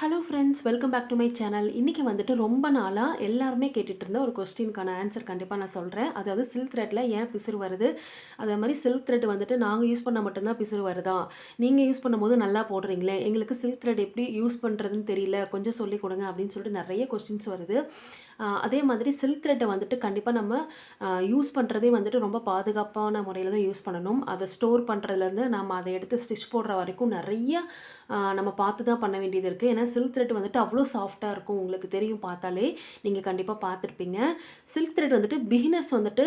Hello friends, welcome back to my channel. இன்றைக்கி வந்துட்டு ரொம்ப நாளாக எல்லாருமே கேட்டுட்டு இருந்த ஒரு கொஸ்டினுக்கான ஆன்சர் கண்டிப்பாக நான் சொல்கிறேன். அதாவது சில்க் த்ரெட்டில் ஏன் பிசுறு வருது, அதே மாதிரி சில்க் த்ரெட் வந்துட்டு நாங்கள் யூஸ் பண்ணால் மட்டும்தான் பிசுறு வருதா, நீங்கள் யூஸ் பண்ணும்போது நல்லா போடுறீங்களே, எங்களுக்கு சில்க் த்ரெட் எப்படி யூஸ் பண்ணுறதுன்னு தெரியல, கொஞ்சம் சொல்லிக் கொடுங்க அப்படின்னு சொல்லிட்டு நிறைய கொஸ்டின்ஸ் வருது. அதே மாதிரி சில்க் த்ரெட்டை வந்துட்டு கண்டிப்பாக நம்ம யூஸ் பண்ணுறதே வந்துட்டு ரொம்ப பாதுகாப்பான முறையில் தான் யூஸ் பண்ணணும். அதை ஸ்டோர் பண்ணுறதுலேருந்து நம்ம அதை எடுத்து ஸ்டிச் போடுற வரைக்கும் நிறைய நம்ம பார்த்து தான் பண்ண வேண்டியது இருக்குது. ஏன்னா சில்க் த்ரெட் வந்துட்டு அவ்வளோ சாஃப்டாக இருக்கும், உங்களுக்கு தெரியும் பார்த்தாலே, நீங்கள் கண்டிப்பாக பார்த்துருப்பீங்க. சில்க் த்ரெட் வந்துட்டு பிகினர்ஸ் வந்துட்டு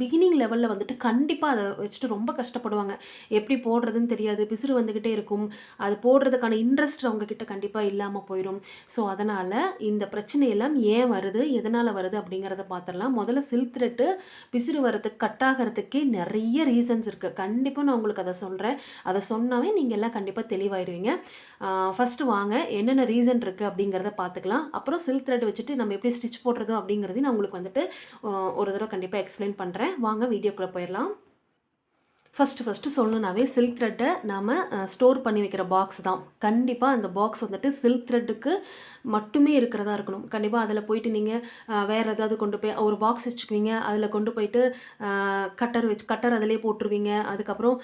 பிகினிங் லெவலில் வந்துட்டு கண்டிப்பாக அதை வச்சுட்டு ரொம்ப கஷ்டப்படுவாங்க. எப்படி போடுறதுன்னு தெரியாது, பிசுறு வந்துக்கிட்டே இருக்கும், அது போடுறதுக்கான இன்ட்ரெஸ்ட் அவங்கக்கிட்ட கண்டிப்பாக இல்லாமல் போயிடும். ஸோ அதனால் இந்த பிரச்சனையெல்லாம் ஏன் வருது, எதனால் வருது அப்படிங்கிறத பார்த்துடலாம். முதல்ல சில்க் த்ரெட்டு பிசுறு வரதுக்கு கட் ஆகிறதுக்கே நிறைய ரீசன்ஸ் இருக்குது. கண்டிப்பாக நான் உங்களுக்கு அதை சொல்கிறேன். அதை சொன்னாவே நீங்கள் எல்லாம் கண்டிப்பாக தெளிவாயிருவீங்க. ஃபஸ்ட்டு வாங்க என்னென்ன ரீசன் இருக்குது அப்படிங்கிறத பார்த்துக்கலாம். அப்புறம் சில்க் த்ரெட் வச்சுட்டு நம்ம எப்படி ஸ்டிச் போடுறதோ அப்படிங்கிறதையும் நான் உங்களுக்கு வந்துட்டு ஒரு தடவை கண்டிப்பாக எக்ஸ்பிளைன் பண்ணுறேன். வாங்க வீடியோக்குள்ளே போயிடலாம். ஃபஸ்ட்டு சொல்லணுன்னாவே சில்க் த்ரெட்டை நாம் ஸ்டோர் பண்ணி வைக்கிற பாக்ஸ் தான். கண்டிப்பாக அந்த பாக்ஸ் வந்துட்டு சில்க் த்ரெட்டுக்கு மட்டுமே இருக்கிறதா இருக்கணும். கண்டிப்பாக அதில் போயிட்டு நீங்கள் வேறு ஏதாவது கொண்டு போய் ஒரு பாக்ஸ் வச்சுக்குவீங்க, அதில் கொண்டு போயிட்டு கட்டர் அதிலே போட்டுருவீங்க. அதுக்கப்புறம்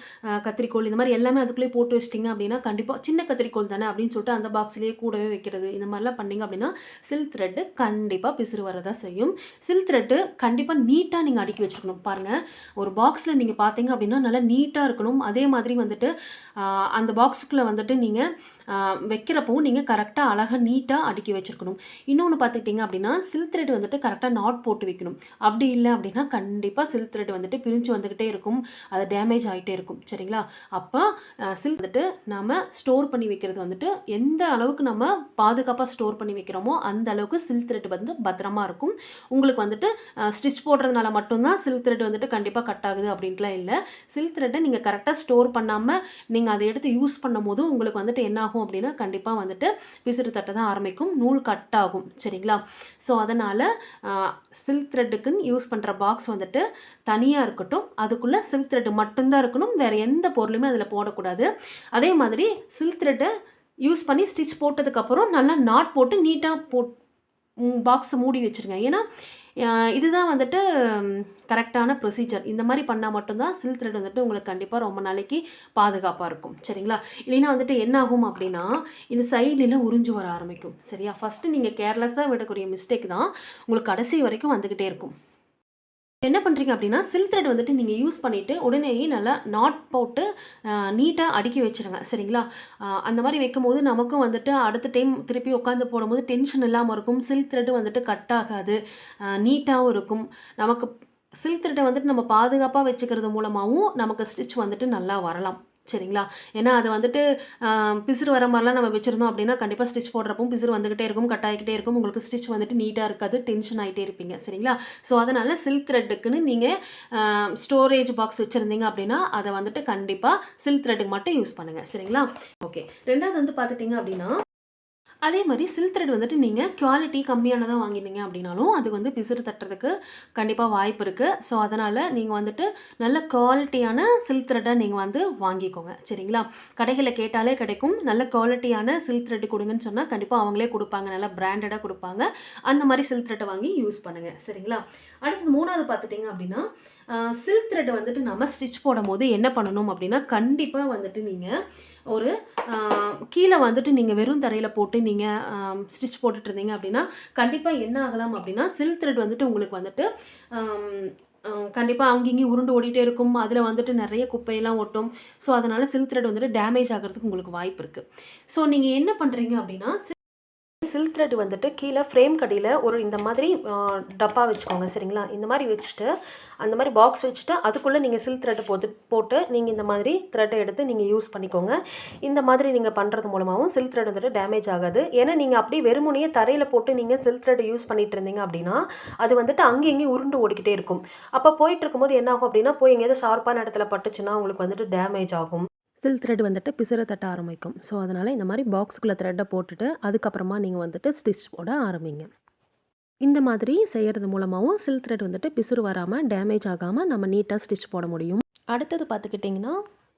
கத்திரிக்கோள் இந்த மாதிரி எல்லாமே அதுக்குள்ளேயே போட்டு வச்சிட்டிங்க அப்படின்னா கண்டிப்பாக சின்ன கத்திரிக்கோள் தானே அப்படின்னு சொல்லிட்டு அந்த பாக்ஸ்லேயே கூடவே வைக்கிறது, இந்த மாதிரிலாம் பண்ணிங்க அப்படின்னா சில்க் த்ரெட்டு கண்டிப்பாக பிசுறு வரதா செய்யும். சில்க் த்ரெட்டு கண்டிப்பாக நீட்டாக நீங்கள் அடுக்கி வச்சுருக்கணும். பாருங்கள், ஒரு பாக்ஸில் நீங்கள் பார்த்தீங்க அப்படின்னா நல்லா நீட்டாக இருக்கணும். அதே மாதிரி வந்துட்டு அந்த பாக்ஸுக்குள்ளே வந்துட்டு நீங்கள் வைக்கிறப்பவும் நீங்கள் கரெக்டாக அழகாக நீட்டாக அடுக்கி வச்சுருக்கணும். இன்னொன்று பார்த்துக்கிட்டிங்க அப்படின்னா சில்க் த்ரெட் வந்துட்டு கரெக்டாக நாட் போட்டு வைக்கணும். அப்படி இல்லை அப்படின்னா கண்டிப்பாக சில்க் த்ரெட் வந்துட்டு பிரிஞ்சு வந்துக்கிட்டே இருக்கும், அது டேமேஜ் ஆகிட்டே இருக்கும். சரிங்களா? அப்போ சில்க் வந்துட்டு நாம் ஸ்டோர் பண்ணி வைக்கிறது வந்துட்டு எந்த அளவுக்கு நம்ம பாதுகாப்பாக ஸ்டோர் பண்ணி வைக்கிறோமோ அந்த அளவுக்கு சில்க் த்ரெட் வந்து பத்திரமா இருக்கும். உங்களுக்கு வந்துட்டு ஸ்டிச் போடுறதுனால மட்டும்தான் சில்க் த்ரெட் வந்துட்டு கண்டிப்பாக கட் ஆகுது அப்படின்ட்டுலாம் இல்லை. சில்க் த்ரெட்டை நீங்கள் கரெக்டாக ஸ்டோர் பண்ணாமல் நீங்கள் அதை எடுத்து யூஸ் பண்ணும் போது உங்களுக்கு வந்துட்டு என்ன ஆகும் அப்படின்னா கண்டிப்பாக வந்துட்டு பிசுறு தட்ட தான் ஆரம்பிக்கும், நூல் கட் ஆகும். சரிங்களா? ஸோ அதனால் சில்க் த்ரெட்டுக்குன்னு யூஸ் பண்ணுற பாக்ஸ் வந்துட்டு தனியாக இருக்கட்டும், அதுக்குள்ளே சில்க் த்ரெட்டு மட்டும்தான் இருக்கணும், வேறு எந்த பொருளுமே அதில் போடக்கூடாது. அதே மாதிரி சில்க் த்ரெட்டை யூஸ் பண்ணி ஸ்டிச் போட்டதுக்கப்புறம் நல்லா நாட் போட்டு நீட்டாக பாக்ஸை மூடி வச்சுருங்க. ஏன்னா இதுதான் வந்துட்டு கரெக்டான ப்ரொசீஜர். இந்த மாதிரி பண்ணால் மட்டும்தான் சில்க் த்ரெட் வந்துட்டு உங்களுக்கு கண்டிப்பாக ரொம்ப நாளைக்கு பாதுகாப்பாக இருக்கும். சரிங்களா? இல்லைன்னா வந்துட்டு என்ன ஆகும் அப்படின்னா இந்த சைடில் உறிஞ்சு வர ஆரம்பிக்கும். சரியா? ஃபஸ்ட்டு நீங்கள் கேர்லெஸ்ஸாக விடக்கூடிய மிஸ்டேக் தான் உங்களுக்கு கடைசி வரைக்கும் வந்துக்கிட்டே இருக்கும். என்ன பண்ணுறீங்க அப்படின்னா சில்க் த்ரெட் வந்துட்டு நீங்கள் யூஸ் பண்ணிவிட்டு உடனேயே நல்லா நாட் போட்டு நீட்டாக அடுக்கி வச்சுருங்க. சரிங்களா? அந்த மாதிரி வைக்கும்போது நமக்கும் வந்துட்டு அடுத்த டைம் திருப்பி உட்காந்து போடும்போது டென்ஷன் இல்லாமல் இருக்கும். சில்க் த்ரெட்டு வந்துட்டு கட் ஆகாது, நீட்டாகவும் இருக்கும். நமக்கு சில்க் த்ரெட்டை வந்துட்டு நம்ம பாதுகாப்பாக வச்சுக்கிறது மூலமாகவும் நமக்கு ஸ்டிச் வந்துட்டு நல்லா வரலாம். சரிங்களா? ஏன்னா அது வந்துட்டு பிசுறு வர மாதிரிலாம் நம்ம வச்சுருந்தோம் அப்படின்னா கண்டிப்பாக ஸ்டிச் போடுறப்பவும் பிசுறு வந்துக்கிட்டே இருக்கும், கட் ஆகிக்கிட்டே இருக்கும், உங்களுக்கு ஸ்டிச் வந்துட்டு நீட்டாக இருக்காது, டென்ஷன் ஆகிட்டே இருப்பீங்க. சரிங்களா? ஸோ அதனால் சில்க் த்ரெட்டுக்குன்னு நீங்கள் ஸ்டோரேஜ் பாக்ஸ் வச்சுருந்தீங்க அப்படின்னா அதை வந்துட்டு கண்டிப்பாக சில்க் த்ரெட்டுக்கு மட்டும் யூஸ் பண்ணுங்கள். சரிங்களா? ஓகே. ரெண்டாவது வந்து பார்த்துட்டிங்க அப்படின்னா அதே மாதிரி சில்க் த்ரெட் வந்துட்டு நீங்கள் குவாலிட்டி கம்மியானதாக வாங்கினீங்க அப்படின்னாலும் அது வந்து பிசுறு தட்டுறதுக்கு கண்டிப்பாக வாய்ப்பு இருக்குது. ஸோ அதனால் நீங்கள் வந்துட்டு நல்ல குவாலிட்டியான சில்க் த்ரெட்டை நீங்கள் வந்து வாங்கிக்கோங்க. சரிங்களா? கடைகளில் கேட்டாலே கிடைக்கும். நல்ல குவாலிட்டியான சில்க் த்ரெட் கொடுங்கன்னு சொன்னால் கண்டிப்பாக அவங்களே கொடுப்பாங்க, நல்லா பிராண்டடாக கொடுப்பாங்க. அந்த மாதிரி சில்க் த்ரெட்டை வாங்கி யூஸ் பண்ணுங்கள். சரிங்களா? அடுத்தது மூணாவது பார்த்துட்டிங்க அப்படின்னா சில்க் த்ரெட் வந்துட்டு நம்ம ஸ்டிச் போடும் போது என்ன பண்ணணும் அப்படின்னா கண்டிப்பாக வந்துட்டு நீங்கள் ஒரு கீழே வந்துட்டு நீங்கள் வெறும் தரையில் போட்டு நீங்கள் ஸ்டிச் போட்டுட்டு இருந்தீங்க அப்படின்னா கண்டிப்பாக என்ன ஆகலாம் அப்படின்னா சில்க் த்ரெட் வந்துட்டு உங்களுக்கு வந்துட்டு கண்டிப்பாக அங்கேயும் உருண்டு ஓடிட்டே இருக்கும், அதில் வந்துட்டு நிறைய குப்பையெல்லாம் ஒட்டும். ஸோ அதனால் சில்க் த்ரெட் வந்துட்டு டேமேஜ் ஆகிறதுக்கு உங்களுக்கு வாய்ப்பு இருக்குது. ஸோ நீங்கள் என்ன பண்ணுறீங்க அப்படின்னா சில்க் த்ரெட் வந்துட்டு கீழே ஃப்ரேம் கடியில் ஒரு இந்த மாதிரி டப்பா வச்சுக்கோங்க. சரிங்களா? இந்த மாதிரி வச்சுட்டு அந்த மாதிரி பாக்ஸ் வச்சுட்டு அதுக்குள்ளே நீங்கள் சில்க் த்ரெட்டை போட்டு நீங்கள் இந்த மாதிரி த்ரெட்டை எடுத்து நீங்கள் யூஸ் பண்ணிக்கோங்க. இந்த மாதிரி நீங்கள் பண்ணுறது மூலமாகவும் சில்க் த்ரெட் வந்துட்டு டேமேஜ் ஆகாது. ஏன்னா நீங்கள் அப்படியே வெறுமனையே தரையில் போட்டு நீங்கள் சில்க் த்ரெட்டை யூஸ் பண்ணிட்டு இருந்தீங்க அப்படின்னா அது வந்துட்டு அங்கேயும் உருண்டு ஓடிக்கிட்டே இருக்கும். அப்போ போயிட்டு இருக்கும்போது என்ன ஆகும் அப்படின்னா போய் எங்கேயாவது ஷார்ப்பான இடத்துல பட்டுச்சுன்னா உங்களுக்கு வந்துட்டு டேமேஜ் ஆகும், சில்க் த்ரெட் வந்துட்டு பிசுற தட்ட ஆரம்பிக்கும். ஸோ அதனால் இந்த மாதிரி பாக்ஸுக்குள்ளே த்ரெட்டை போட்டுட்டு அதுக்கப்புறமா நீங்கள் வந்துட்டு ஸ்டிச் போட ஆரம்பிங்க. இந்த மாதிரி செய்கிறது மூலமாகவும் சில்க் த்ரெட் வந்துட்டு பிசுறு வராமல் டேமேஜ் ஆகாமல் நம்ம நீட்டாக ஸ்டிச் போட முடியும். அடுத்தது பார்த்துக்கிட்டிங்கன்னா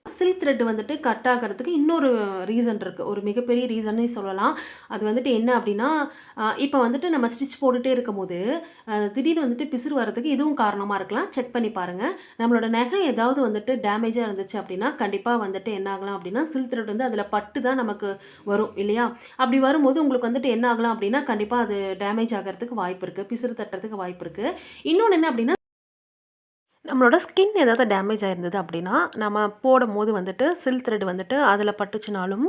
சில்க் த்ரெட் வந்துட்டு கட் ஆகுறதுக்கு இன்னொரு ரீசன் இருக்குது. ஒரு மிகப்பெரிய ரீசன்னே சொல்லலாம். அது வந்துட்டு என்ன அப்படின்னா, இப்போ வந்துட்டு நம்ம ஸ்டிச் போட்டுட்டே இருக்கும்போது, திடீர்னு வந்துட்டு பிசிறு வரதுக்கு இதுவும் காரணமா இருக்கலாம். செக் பண்ணி பாருங்க. நம்மளோட நகம் ஏதாவது வந்துட்டு டேமேஜா இருந்துச்சு அப்படின்னா, கண்டிப்பா வந்துட்டு என்ன ஆகலாம் அப்படின்னா, சில்க் த்ரெட் வந்து அதில பட்டு தான் நமக்கு வரும் இல்லையா? அப்படி வரும்போது உங்களுக்கு வந்துட்டு என்ன ஆகலாம் அப்படின்னா, கண்டிப்பா அது டேமேஜ் ஆகறதுக்கு வாய்ப்பு இருக்கு. பிசிறு தட்டுறதுக்கு வாய்ப்பு இருக்கு. இன்னொன்னு என்ன அப்படின்னா, நம்மளோட ஸ்கின் ஏதாவது டேமேஜ் ஆயிருந்தது அப்படின்னா, நம்ம போடும்போது வந்துட்டு சில்க் த்ரெட் வந்துட்டு அதில பட்டுச்சுனாலும்,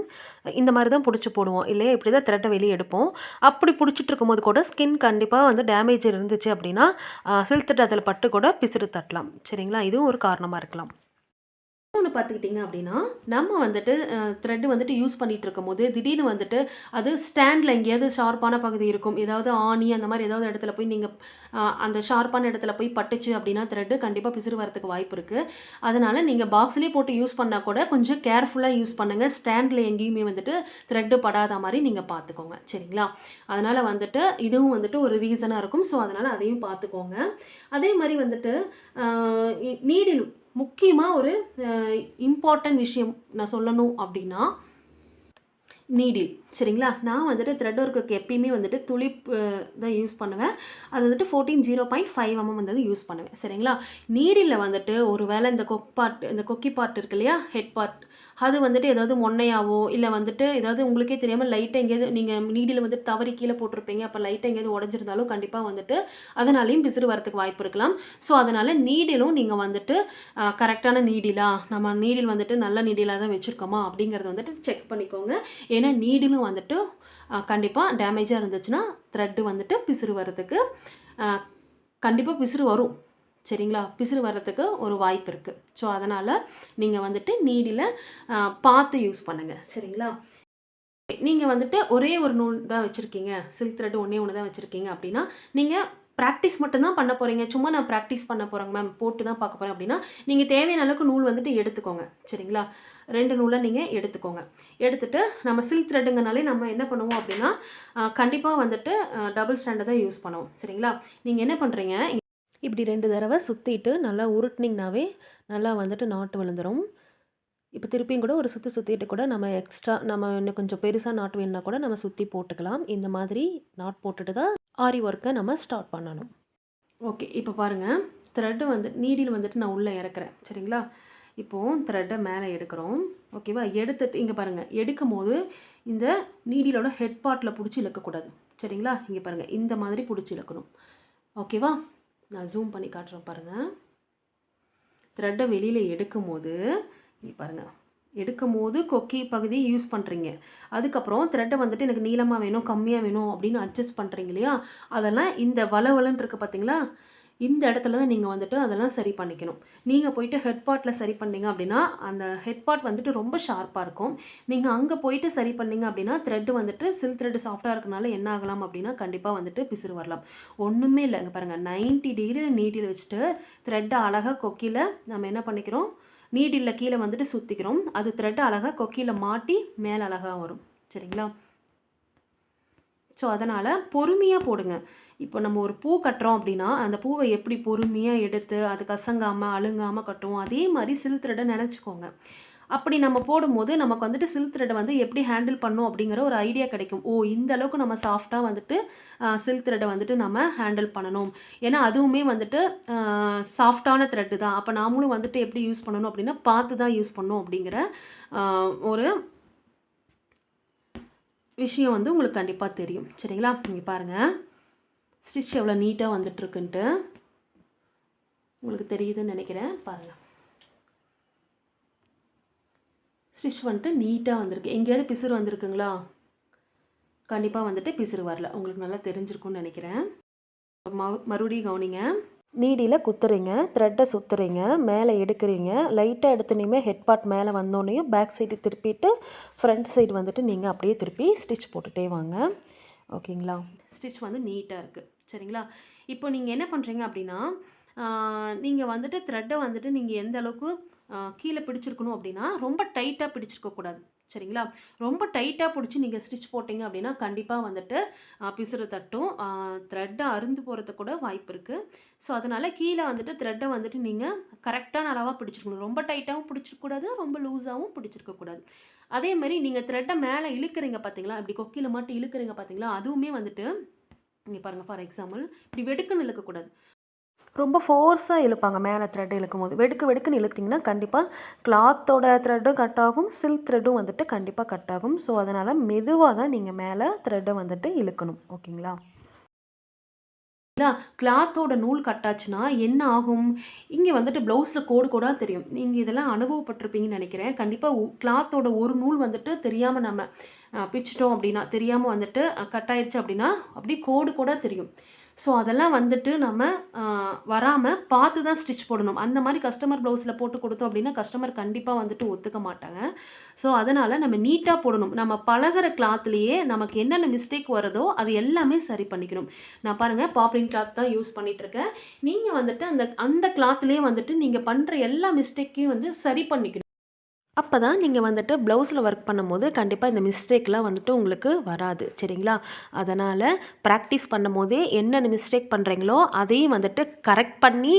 இந்த மாரி தான் புடிச்சு போடுவோம். இல்லையா? இப்படி தான் த்ரெட்ட வெளிய எடுப்போம். அப்படி புடிச்சிட்டு இருக்கும்போது கூட ஸ்கின் கண்டிப்பா வந்து டேமேஜ் இருந்துச்சு அப்படின்னா, சில்க் த்ரெட் அதில பட்டு கூட பிசிறு தட்டலாம். சரிங்களா? இதுவும் ஒரு காரணமா இருக்கலாம். இன்னொன்னு பார்த்துக்கிட்டிங்க அப்படின்னா, நம்ம வந்துட்டு த்ரெட் வந்துட்டு யூஸ் பண்ணிட்டு இருக்கும்போது, திடீர்னு வந்துட்டு அது ஸ்டாண்ட்ல எங்கேயாவது ஷார்ப்பான பகுதி இருக்கும். ஏதாவது ஆணி அந்த மாரி ஏதாவது இடத்துல போய் நீங்க அந்த ஷார்ப்பான இடத்துல போய் பட்டுச்சு அப்படின்னா த்ரெட் கண்டிப்பா பிசிறு வரதுக்கு வாய்ப்பு இருக்கு. அதனால நீங்க பாக்ஸ்லயே போட்டு யூஸ் பண்ணா கூட கொஞ்சம் கேர்ஃபுல்லா யூஸ் பண்ணுங்க. ஸ்டாண்ட்ல எங்கேயுமே வந்துட்டு த்ரெட் படாத மாரி நீங்க பார்த்துக்கோங்க. சரிங்களா? அதனால வந்துட்டு இதுவும் வந்துட்டு ஒரு ரீசனா இருக்கும். ஸோ அதனால அதையும் பார்த்துக்கோங்க. அதே மாரி வந்துட்டு அ நீடில் முக்கியமா ஒரு அ இம்பார்ட்டன்ட் விஷயம் நான் சொல்லணும் அப்படின்னா, நீடில் சரிங்களா? நான் வந்துட்டு த்ரெட் ஒர்க்குக்கு எப்பயுமே வந்துட்டு துளிப் தான் யூஸ் பண்ணுவேன். அது வந்துட்டு 14 0.5 வந்து யூஸ் பண்ணுவேன். சரிங்களா? நீடில்ல வந்துட்டு ஒரு வேளை இந்த கொக்கி பார்ட் இருக்கு இல்லையா? ஹெட் பார்ட் அது வந்துட்டு ஏதாவது மொன்னையாவோ, இல்ல வந்துட்டு ஏதாவது உங்களுக்கே தெரியாம லைட்டா எங்கேயாவது நீங்க நீடில வந்து தவறி கீழ போட்டிருப்பீங்க. அப்ப லைட்டா எங்கேயாவது உடைஞ்சிருந்தாலும் கண்டிப்பா வந்துட்டு அதனாலயும் பிசிறு வரதுக்கு வாய்ப்பு இருக்கலாம். ஸோ, அதனால நீடிலும் நீங்க வந்துட்டு கரெக்ட்டான நீடிலா, நம்ம நீடில் வந்துட்டு நல்ல நீடிலா தான் வச்சிருக்கோமா அப்படிங்கிறத வந்துட்டு செக் பண்ணிக்கோங்க. ஏன்னா நீடிலும் வந்துட்டு கண்டிப்பா டேமேஜா இருந்துச்சுன்னா, த்ரெட் வந்துட்டு பிசிறு வரதுக்கு அ கண்டிப்பா பிசிறு வரும். சரிங்களா? பிசிறு வரதுக்கு ஒரு வாய்ப்பு இருக்கு. ஸோ, அதனால நீங்க வந்துட்டு நீடில பார்த்து யூஸ் பண்ணுங்க. சரிங்களா? நீங்க வந்துட்டு ஒரே ஒரு நூல் தான் வச்சிருக்கீங்க. சில்க் த்ரெட் ஒண்ணே ஒண்ணு தான் வச்சிருக்கீங்க அப்படின்னா, நீங்க பிராக்டிஸ் மட்டும் தான் பண்ண போறீங்க. சும்மா நான் பிராக்டிஸ் பண்ண போறேங்க மேம். போட்டு தான் பார்க்க போறேன் அப்படின்னா, நீங்க தேவையான அளவுக்கு நூல் வந்துட்டு எடுத்துக்கோங்க. சரிங்களா? 2 நூல நீங்க எடுத்துக்கோங்க. எடுத்துட்டு நம்ம சில்க் த்ரெட்டுங்கனாலே நம்ம என்ன பண்ணுவோம் அப்படின்னா, கண்டிப்பா வந்துட்டு டபுள் ஸ்டாண்ட் தான் யூஸ் பண்ணுவோம். சரிங்களா? நீங்க என்ன பண்றீங்க, இப்படி 2 தடவ சுத்திட்டு நல்லா உருட்டுனீங்கனாவே நல்லா வந்துட்டு நாட்டு விழுந்துரும். இப்ப திருப்பியும் கூட ஒரு சுத்து சுத்திட்டு கூட நம்ம இன்னும் கொஞ்சம் பெருசா நாட் வேணுனா கூட நம்ம சுத்தி போட்டுக்கலாம். இந்த மாதிரி நாட் போட்டுட்டு தான் ஆரி ஒர்க்க நம்ம ஸ்டார்ட் பண்ணணும். ஓகே. இப்ப பாருங்க. த்ரெட் வந்து நீடில் வந்துட்டு நான் உள்ள இறக்குறேன். சரிங்களா? இப்போ த்ரெட்ட மேல எடுக்கிறோம். ஓகேவா? எடுத்துட்டு இங்க பாருங்க. எடுக்கும்போது இந்த நீடிலோட ஹெட் பார்ட்ல புடிச்சு இழுக்கக்கூடாது. சரிங்களா? இங்க பாருங்க. இந்த மாதிரி புடிச்சு இழுக்கணும். ஓகேவா? நான் ஜூம் பண்ணி காட்டுறேன் பாருங்க. த்ரெட்ட வெளியில எடுக்கும்போது இங்க பாருங்க. எடுக்கும்போது கொக்கி பகுதி யூஸ் பண்ணுறீங்க. அதுக்கப்புறம் த்ரெட்ட வந்துட்டு எனக்கு நீளமா வேணும், கம்மியா வேணும் அப்படின்னு அட்ஜஸ்ட் பண்ணுறீங்க இல்லையா? அதெல்லாம் இந்த வளவளன்னு இருக்கு பார்த்தீங்களா? இந்த இடத்துல தான் நீங்க வந்துட்டு அதெல்லாம் சரி பண்ணிக்கணும். நீங்க போயிட்டு ஹெட் பார்ட்ல சரி பண்ணீங்க அப்படின்னா, அந்த ஹெட் பார்ட் வந்துட்டு ரொம்ப ஷார்ப்பா இருக்கும். நீங்க அங்க போயிட்டு சரி பண்ணீங்க அப்படின்னா, த்ரெட் வந்துட்டு சில்க் த்ரெட் சாஃப்ட்டா இருக்கனால என்ன ஆகலாம் அப்படின்னா, கண்டிப்பா வந்துட்டு பிசிறு வரலாம். ஒண்ணுமே இல்ல. இங்க பாருங்க 90 டிகிரில நீடில் வச்சுட்டு, த்ரெட்ட அழகா கொக்கியில நம்ம என்ன பண்ணிக்கிறோம், நீடில்ல கீழ வந்துட்டு சுத்திக்கிறோம். அது த்ரெட் அழகா கொக்கியில மாட்டி மேல அழகா வரும். சரிங்களா? ஸோ, அதனால பொறுமையா போடுங்க. இப்போ நம்ம ஒரு பூ கட்டுறோம் அப்படின்னா, அந்த பூவ எப்படி பொறுமையா எடுத்து, அது கசங்காம, அழுங்காம கட்டுவோம். அதே மாரி சில்க் த்ரெட்ட நெனச்சுக்கோங்க. அப்படி நம்ம போடும்போது, நமக்கு வந்துட்டு சில்க் த்ரெட்ட வந்து எப்படி ஹேண்டில் பண்ணணும் அப்படிங்கிற ஒரு ஐடியா கிடைக்கும். ஓ! இந்த அளவுக்கு நம்ம சாஃப்ட்டா வந்துட்டு சில்க் த்ரெட்ட வந்துட்டு நம்ம ஹேண்டில் பண்ணணும். ஏன்னா, அதுவுமே வந்துட்டு சாஃப்ட்டான த்ரெட் தான். அப்ப நாமளும் வந்துட்டு எப்படி யூஸ் பண்ணணும் அப்படின்னா, பார்த்து தான் யூஸ் பண்ணணும் அப்படிங்கிற அ ஒரு விஷயம் வந்து உங்களுக்கு கண்டிப்பா தெரியும். சரிங்களா? இங்க பாருங்க. ஸ்டிச் எவ்வளோ நீட்டா வந்துட்டுருக்குன்ட்டு. உங்களுக்கு தெரியுதுன்னு நெனைக்கிறேன். பாருங்க. ஸ்டிச் வந்துட்டு நீட்டா வந்திருக்கு. எங்கேயாவது பிசிறு வந்திருக்குங்களா? கண்டிப்பா வந்துட்டு பிசிறு வரல. உங்களுக்கு நல்லா தெரிஞ்சிருக்கும்னு நெனைக்கிறேன். மறுபடியும் கவனிங்க. நீடில குத்துறீங்க, த்ரெட்ட சுத்துறீங்க, மேலே எடுக்கிறீங்க. லைட்டா எடுத்தோனையுமே ஹெட் பார்ட் மேலே வந்தோனையும் பேக் சைடு திருப்பிட்டு, ஃப்ரண்ட் சைடு வந்துட்டு நீங்க அப்படியே திருப்பி ஸ்டிச் போட்டுட்டே வாங்க. ஓகேங்களா? ஸ்டிச் வந்து நீட்டா இருக்கு. சரிங்களா? இப்போ நீங்க என்ன பண்றீங்க அப்படின்னா, நீங்க வந்துட்டு த்ரெட்ட வந்துட்டு நீங்க எந்த அளவுக்கு கீழே பிடிச்சிருக்கணும் அப்படின்னா ரொம்ப டைட்டாக பிடிச்சிருக்கக்கூடாது. சரிங்களா? ரொம்ப டைட்டா புடிச்சு நீங்க ஸ்டிச் போட்டீங்க அப்படின்னா, கண்டிப்பா வந்துட்டு பிசுறு தட்டும். த்ரெட் அறுந்து போறதுக்கு கூட வாய்ப்பு இருக்கு. ஸோ, அதனால கீழ வந்துட்டு த்ரெட்ட வந்துட்டு நீங்க கரெக்ட்டான அளவா பிடிச்சிருக்கணும். ரொம்ப டைட்டாவும் பிடிச்சிருக்கக்கூடாது, ரொம்ப லூஸாவும் பிடிச்சிருக்கக்கூடாது. அதே மாரி நீங்க த்ரெட்ட மேல இழுக்குறீங்க பார்த்தீங்களா? இப்படி கொக்கியில மாட்டி இழுக்குறீங்க பார்த்தீங்களா? அதுவுமே வந்துட்டு இங்க பாருங்க ஃபார் எக்ஸாம்பிள் இப்படி வெடுக்குன்னு இழுக்கக்கூடாது. ரொம்ப ஃபோர்ஸா இழுப்பாங்க மேலே த்ரெட் இழுக்கும்போது. வெடுக்கு வெடுக்குன்னு இழுத்தீங்கன்னா, கண்டிப்பா கிளாத்தோட த்ரெட்டும் கட் ஆகும். சில்க் த்ரெட்டும் வந்துட்டு கண்டிப்பா கட் ஆகும். ஸோ, அதனால மெதுவா தான் நீங்க மேல த்ரெட்ட வந்துட்டு இழுக்கணும். ஓகேங்களா? கிளாத்தோட நூல் கட்டாச்சுன்னா என்ன ஆகும்? இங்க வந்துட்டு ப்ளவுஸ்ல கோடு கோடா தெரியும். நீங்க இதெல்லாம் அனுபவப்பட்டுருப்பீங்கன்னு நெனைக்கிறேன். கண்டிப்பா கிளாத்தோட ஒரு நூல் வந்துட்டு தெரியாம நம்ம பிச்சுட்டோம் அப்டின்னா, தெரியாம வந்துட்டு கட் ஆயிருச்சு அப்டின்னா, அப்டியே கோடு கோடா தெரியும். ஸோ, அதெல்லாம் வந்துட்டு நம்ம அ வராம பார்த்து தான் ஸ்டிச் போடணும். அந்த மாரி கஸ்டமர் ப்ளவுஸ்ல போட்டு குடுத்தோம் அப்டின்னா, கஸ்டமர் கண்டிப்பா வந்துட்டு ஒத்துக்க மாட்டாங்க. ஸோ, அதனால நம்ம நீட்டா போடணும். நம்ம பழகுற கிளாத்லயே நமக்கு என்னென்ன மிஸ்டேக் வருதோ, அது எல்லாமே சரி பண்ணிக்கணும். நான் பாருங்க பாப்லின் கிளாத் தான் யூஸ் பண்ணிட்டுருக்கேன். நீங்க வந்துட்டு அந்த அந்த கிளாத்லயே வந்துட்டு நீங்க பண்ற எல்லா மிஸ்டேக்கையும் வந்து சரி பண்ணிக்கணும். அப்பதான் நீங்க வந்துட்டு ப்ளவுஸ்ல ஒர்க் பண்ணும்போது கண்டிப்பா இந்த மிஸ்டேக்லாம் வந்துட்டு உங்களுக்கு வராது. சரிங்களா? அதனால பிராக்டிஸ் பண்ணும்போதே என்னென்ன மிஸ்டேக் பண்றீங்களோ, அதையும் வந்துட்டு கரெக்ட் பண்ணி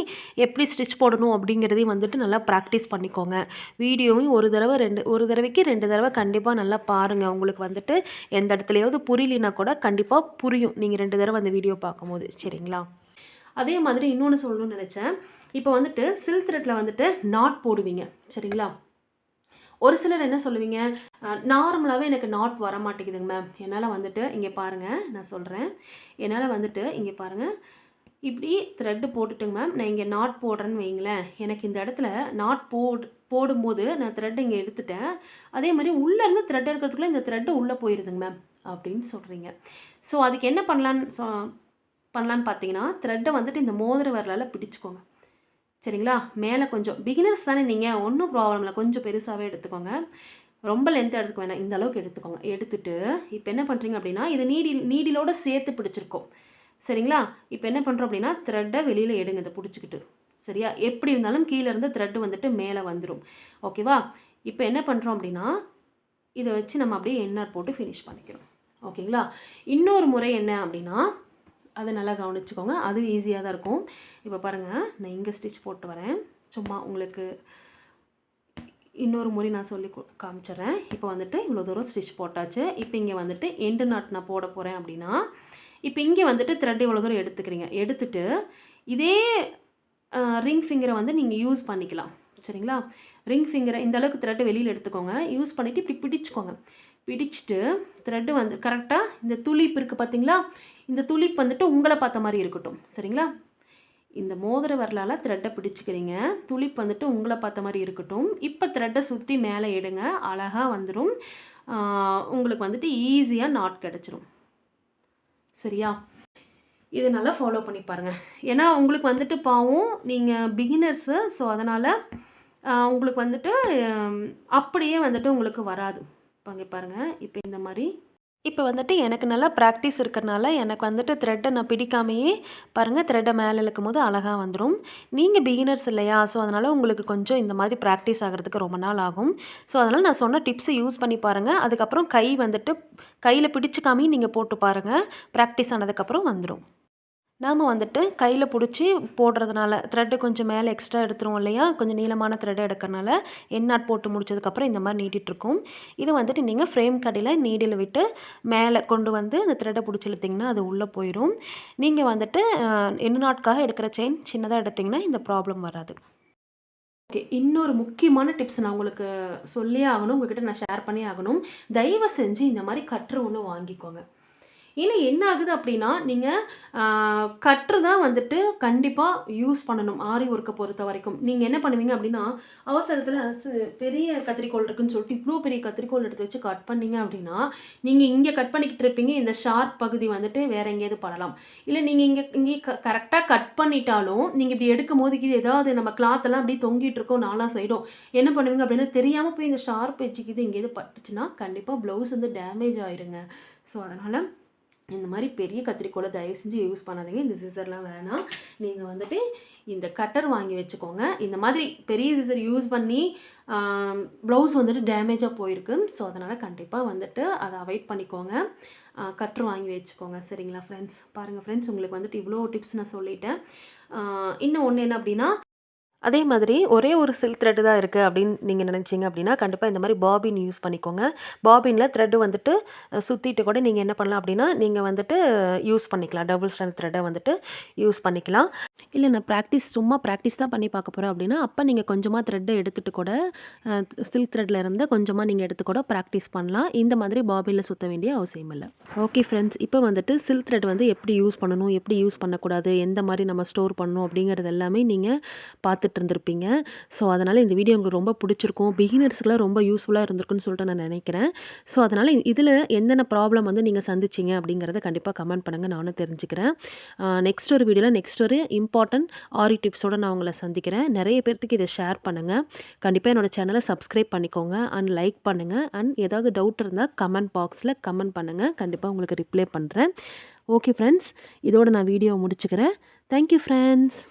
எப்படி ஸ்டிச் போடணும் அப்படிங்கிறதையும் வந்துட்டு நல்லா பிராக்டிஸ் பண்ணிக்கோங்க. வீடியோவையும் ஒரு தடவைக்கு 2 தடவ கண்டிப்பா நல்லா பாருங்க. உங்களுக்கு வந்துட்டு எந்த இடத்துலயாவது புரியலினா கூட கண்டிப்பா புரியும். நீங்க 2 தடவ அந்த வீடியோ பார்க்கும்போது. சரிங்களா? அதே மாதிரி இன்னொன்னு சொல்லணும்னு நெனச்சேன். இப்போ வந்துட்டு சில்க் த்ரெட்ல வந்துட்டு நாட் போடுவீங்க. சரிங்களா? ஒரு சிலர் என்ன சொல்லுவீங்க, நார்மலாவே எனக்கு நாட் வரமாட்டேங்குதுங்க மேம். என்னால வந்துட்டு இங்க பாருங்க, நான் சொல்றேன். என்னால வந்துட்டு இங்க பாருங்க, இப்டி த்ரெட் போட்டுட்டுங்க மேம், நான் இங்க நாட் போடுறேன்னு வைங்களேன், எனக்கு இந்த இடத்துல நாட் போடும்போது நான் த்ரெட் இங்க எடுத்துட்டேன். அதே மாரி உள்ளருந்து த்ரெட் எடுக்கிறதுக்குள்ள இந்த த்ரெட் உள்ள போயிருதுங்க மேம், அப்டின்னு சொல்றீங்க. ஸோ அதுக்கு என்ன பண்ணலான்னு பார்த்தீங்கன்னா, த்ரெட்ட வந்துட்டு இந்த மோதிர விரலால பிடிச்சுக்கோங்க. சரிங்களா? மேலே கொஞ்சம் பிகினர்ஸ் தானே நீங்க, ஒண்ணும் ப்ராப்ளம் இல்ல. கொஞ்சம் பெருசாவே எடுத்துக்கோங்க. ரொம்ப லென்த்தா எடுத்துக்க வேணாம். இந்த அளவுக்கு எடுத்துக்கோங்க. எடுத்துட்டு, இப்ப என்ன பண்றீங்க அப்டின்னா, இது நீடிலோட சேர்த்து பிடிச்சிருக்கோம். சரிங்களா? இப்ப என்ன பண்றோம் அப்டின்னா, த்ரெட்ட வெளியில எடுங்க இத புடிச்சுக்கிட்டு. சரியா? எப்படி இருந்தாலும் கீழ இருந்து த்ரெட் வந்துட்டு மேல வந்துரும். ஓகேவா? இப்ப என்ன பண்றோம் அப்டின்னா, இத வச்சு நம்ம அப்படியே என்ஆர் போட்டு ஃபினிஷ் பண்ணிக்கிறோம். ஓகேங்களா? இன்னொரு முறை என்ன அப்டின்னா, அத நல்லா கவனிச்சுக்கோங்க. அதுவும் ஈஸியா தான் இருக்கும். இப்ப பாருங்க, நான் இங்க ஸ்டிச் போட்டு வரேன். சும்மா உங்களுக்கு இன்னொரு முறை நான் சொல்லி காமிச்சுர்றேன். இப்போ வந்துட்டு இவ்வளோ தூரம் ஸ்டிச் போட்டாச்சு. இப்போ இங்க வந்துட்டு எண்டு நாட் நான் போட போறேன் அப்டின்னா, இப்போ இங்க வந்துட்டு த்ரெட் இவ்வளோ தூரம் எடுத்துக்கிறீங்க. எடுத்துட்டு இதே ரிங் ஃபிங்கர வந்து நீங்க யூஸ் பண்ணிக்கலாம். சரிங்களா? ரிங் ஃபிங்கர இந்த அளவுக்கு த்ரெட் வெளியில எடுத்துக்கோங்க. யூஸ் பண்ணிட்டு இப்டி பிடிச்சுக்கோங்க. பிடிச்சுட்டு த்ரெட் வந்து கரெக்ட்டா இந்த துளிப் இருக்கு பார்த்தீங்களா? இந்த துளிப் வந்துட்டு உங்கள பார்த்த மாரி இருக்கட்டும். சரிங்களா? இந்த மோதிர விரலால த்ரெட்ட பிடிச்சுக்கிறீங்க. துளிப் வந்துட்டு உங்கள பார்த்த மாரி இருக்கட்டும். இப்ப த்ரெட்ட சுத்தி மேல எடுங்க. அழகா வந்துரும். ஆ உங்களுக்கு வந்துட்டு ஈஸியா நாட் கிடைச்சிரும். சரியா? இத நல்லா ஃபாலோ பண்ணி பாருங்க. ஏன்னா உங்களுக்கு வந்துட்டு பாவம் நீங்க பிகினர்ஸு. ஸோ அதனால உங்களுக்கு வந்துட்டு அப்படியே வந்துட்டு உங்களுக்கு வராது. இப்ப இங்க பாருங்க. இப்ப இந்த மாரி இப்ப வந்துட்டு எனக்கு நல்லா பிராக்டிஸ் இருக்கறனால, எனக்கு வந்துட்டு த்ரெட்ட நான் பிடிக்காமயே பாருங்க த்ரெட்ட மேல இழுக்கும்போது அழகா வந்துரும். நீங்க பிகினர்ஸ் இல்லையா? ஸோ, அதனால உங்களுக்கு கொஞ்சம் இந்த மாதிரி பிராக்டிஸ் ஆகுறதுக்கு ரொம்ப நாள் ஆகும். ஸோ, அதனால நான் சொன்ன டிப்ஸ யூஸ் பண்ணி பாருங்க. அதுக்கப்புறம் கை வந்துட்டு கையில பிடிச்சுக்காமயும் நீங்க போட்டு பாருங்க. பிராக்டிஸ் ஆனதுக்கப்புறம் வந்துரும். நாம வந்துட்டு கையில புடிச்சு போடுறதுனால, த்ரெட் கொஞ்சம் மேல எக்ஸ்ட்ரா எடுத்துருவோம் இல்லையா? கொஞ்சம் நீளமான த்ரெட் எடுக்கறனால, எண்ட் நாட் போட்டு முடிச்சதுக்கப்புறம் இந்த மாரி நீட்டிட்டுருக்கும். இது வந்துட்டு நீங்க ஃப்ரேம் கடையில நீடில விட்டு மேல கொண்டு வந்து அந்த த்ரெட்ட புடிச்சு இழுத்தீங்கன்னா, அது உள்ள போயிரும். நீங்க வந்துட்டு எண்ட் நாட்காக எடுக்கிற செயின் சின்னதா எடுத்தீங்கன்னா, இந்த ப்ராப்ளம் வராது. ஓகே. இன்னொரு முக்கியமான டிப்ஸ் நான் உங்களுக்கு சொல்லியே ஆகணும். உங்ககிட்ட நான் ஷேர் பண்ணியே ஆகணும். தயவு செஞ்சு இந்த மாரி கட்ரு ஒண்ணு வாங்கிக்கோங்க. ஏன்னா என்ன ஆகுது அப்படின்னா, நீங்க ஆ கட்ரு தான் வந்துட்டு கண்டிப்பா யூஸ் பண்ணணும். ஆரி ஒர்க்க பொறுத்தவரைக்கும். நீங்க என்ன பண்ணுவீங்க அப்படின்னா, அவசரத்தில பெரிய கத்தரிக்கோல் இருக்குன்னு சொல்லிட்டு, இவ்ளோ பெரிய கத்தரிக்கோல் எடுத்து வச்சு கட் பண்ணீங்க அப்படின்னா, நீங்க இங்க கட் பண்ணிக்கிட்டு இருப்பீங்க. இந்த ஷார்ப் பகுதி வந்துட்டு வேற எங்கேயாவது படலாம். இல்ல நீங்க இங்க கரெக்ட்டா கட் பண்ணிட்டாலும், நீங்க இப்படி எடுக்கும்போது இது ஏதாவது நம்ம கிளாத் எல்லாம் அப்படியே தொங்கிட்டு இருக்கும் நாலா சைடும். என்ன பண்ணுவீங்க அப்படின்னா, தெரியாம போய் இந்த ஷார்ப் எட்ஜ்க்கு இது எங்கேயாவது பட்டுச்சுன்னா, கண்டிப்பா ப்ளவுஸ் வந்து டேமேஜ் ஆயிருங்க. ஸோ அதனால இந்த மாதிரி பெரிய கத்திரிக்கோலை தயவு செஞ்சு யூஸ் பண்ணாதீங்க. இந்த சிசர்லாம் வேணாம். நீங்கள் வந்துட்டு இந்த கட்டர் வாங்கி வச்சுக்கோங்க. இந்த மாதிரி பெரிய சிசர் யூஸ் பண்ணி ப்ளவுஸ் வந்துட்டு டேமேஜாக போயிருக்கு. ஸோ அதனால் கண்டிப்பாக வந்துட்டு அதை அவாய்ட் பண்ணிக்கோங்க. கட்டர் வாங்கி வச்சுக்கோங்க. சரிங்களா ஃப்ரெண்ட்ஸ்? பாருங்கள் ஃப்ரெண்ட்ஸ், உங்களுக்கு வந்துட்டு இவ்வளோ டிப்ஸ் நான் சொல்லிட்டேன். இன்னும் ஒன்று என்ன அப்படின்னா, அதே மாதிரி ஒரே ஒரு சில்க் த்ரெட்டு தான் இருக்குது அப்படின்னு நீங்கள் நினச்சிங்க அப்படின்னா கண்டிப்பாக இந்த மாதிரி பாபின் யூஸ் பண்ணிக்கோங்க. பாபினில் த்ரெட்டு வந்துட்டு சுற்றிட்டு கூட நீங்கள் என்ன பண்ணலாம் அப்படின்னா நீங்கள் வந்துட்டு யூஸ் பண்ணிக்கலாம். டபுள் ஸ்டாண்ட் த்ரெட்டை வந்துட்டு யூஸ் பண்ணிக்கலாம். இல்லை நான் சும்மா ப்ராக்டிஸ் தான் பண்ணி பார்க்க போகிறேன் அப்படின்னா அப்போ நீங்கள் கொஞ்சமாக த்ரெட்டை எடுத்துகிட்டு கூட சில்க் த்ரெட்டில் இருந்து கொஞ்சமாக நீங்கள் எடுத்து கூட ப்ராக்டிஸ் பண்ணலாம். இந்த மாதிரி பாபினில் சுற்ற வேண்டிய அவசியம் இல்லை. ஓகே ஃப்ரெண்ட்ஸ், இப்போ வந்துட்டு சில்க் த்ரெட் வந்து எப்படி யூஸ் பண்ணணும், எப்படி யூஸ் பண்ணக்கூடாது, எந்த மாதிரி நம்ம ஸ்டோர் பண்ணணும் அப்படிங்கிறது எல்லாமே நீங்கள் பார்த்துட்டு இருந்திருப்பீங்க. ஸோ அதனால் இந்த வீடியோ உங்களுக்கு ரொம்ப பிடிச்சிருக்கும். பிகினர்ஸ்க்குலாம் ரொம்ப யூஸ்ஃபுல்லாக இருந்திருக்குன்னு சொல்லிட்டு நான் நினைக்கிறேன். ஸோ அதனால் இதில் என்னென்ன ப்ராப்ளம் வந்து நீங்கள் சந்திச்சிங்க அப்படிங்கிறத கண்டிப்பாக கமெண்ட் பண்ணுங்கள், நானும் தெரிஞ்சுக்கிறேன். நெக்ஸ்ட் ஒரு வீடியோவில் நெக்ஸ்ட் ஒரு இம்பார்ட்டன்ட் ஆரி டிப்ஸோடு நான் உங்களை சந்திக்கிறேன். நிறைய பேர்த்துக்கு இதை ஷேர் பண்ணுங்கள். கண்டிப்பாக என்னோடய சேனலை சப்ஸ்கிரைப் பண்ணிக்கோங்க அண்ட் லைக் பண்ணுங்கள். அண்ட் ஏதாவது டவுட் இருந்தால் கமெண்ட் பாக்ஸில் கமெண்ட் பண்ணுங்கள். கண்டிப்பாக உங்களுக்கு ரிப்ளை பண்ணுறேன். ஓகே ஃப்ரெண்ட்ஸ், இதோட நான் வீடியோ முடிச்சுக்கிறேன். Thank you friends.